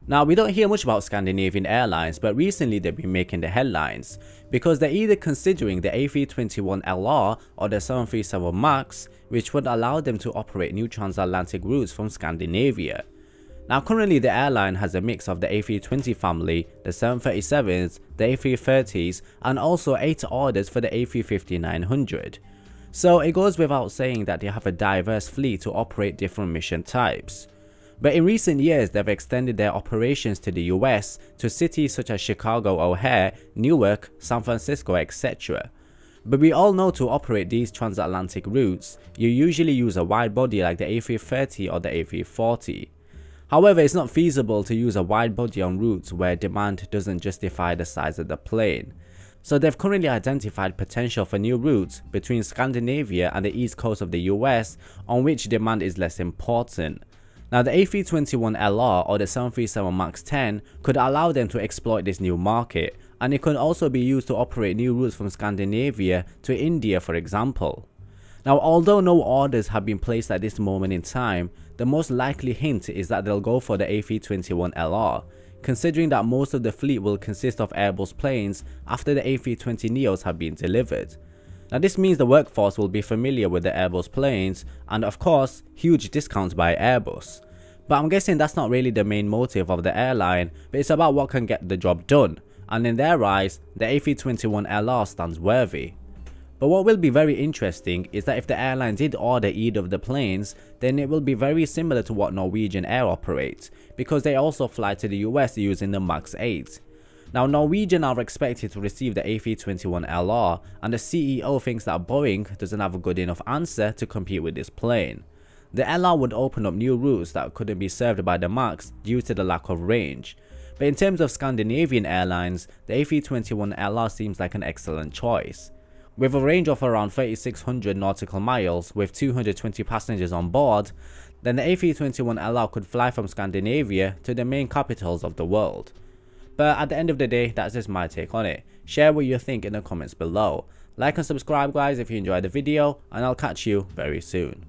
Now, we don't hear much about Scandinavian Airlines, but recently they've been making the headlines because they're either considering the A321LR or the 737 MAX, which would allow them to operate new transatlantic routes from Scandinavia. Now, currently the airline has a mix of the A320 family, the 737s, the A330s, and also 8 orders for the A350-900. So it goes without saying that they have a diverse fleet to operate different mission types. But in recent years, they've extended their operations to the US to cities such as Chicago O'Hare, Newark, San Francisco, etc. But we all know to operate these transatlantic routes, you usually use a wide body like the A330 or the A340. However, it's not feasible to use a wide body on routes where demand doesn't justify the size of the plane. So they've currently identified potential for new routes between Scandinavia and the east coast of the US on which demand is less important. Now, the A321LR or the 737 MAX 10 could allow them to exploit this new market, and it could also be used to operate new routes from Scandinavia to India, for example. Now, although no orders have been placed at this moment in time, the most likely hint is that they'll go for the A321LR, considering that most of the fleet will consist of Airbus planes after the A320neos have been delivered. Now, this means the workforce will be familiar with the Airbus planes and, of course, huge discounts by Airbus. But I'm guessing that's not really the main motive of the airline, but it's about what can get the job done, and in their eyes, the A321LR stands worthy. But what will be very interesting is that if the airline did order either of the planes, then it will be very similar to what Norwegian Air operates, because they also fly to the US using the MAX 8. Now, Norwegian are expected to receive the A321LR, and the CEO thinks that Boeing doesn't have a good enough answer to compete with this plane. The LR would open up new routes that couldn't be served by the MAX due to the lack of range. But in terms of Scandinavian Airlines, the A321LR seems like an excellent choice. With a range of around 3,600 nautical miles with 220 passengers on board, then the A321LR could fly from Scandinavia to the main capitals of the world. But at the end of the day, that's just my take on it. Share what you think in the comments below. Like and subscribe guys if you enjoyed the video, and I'll catch you very soon.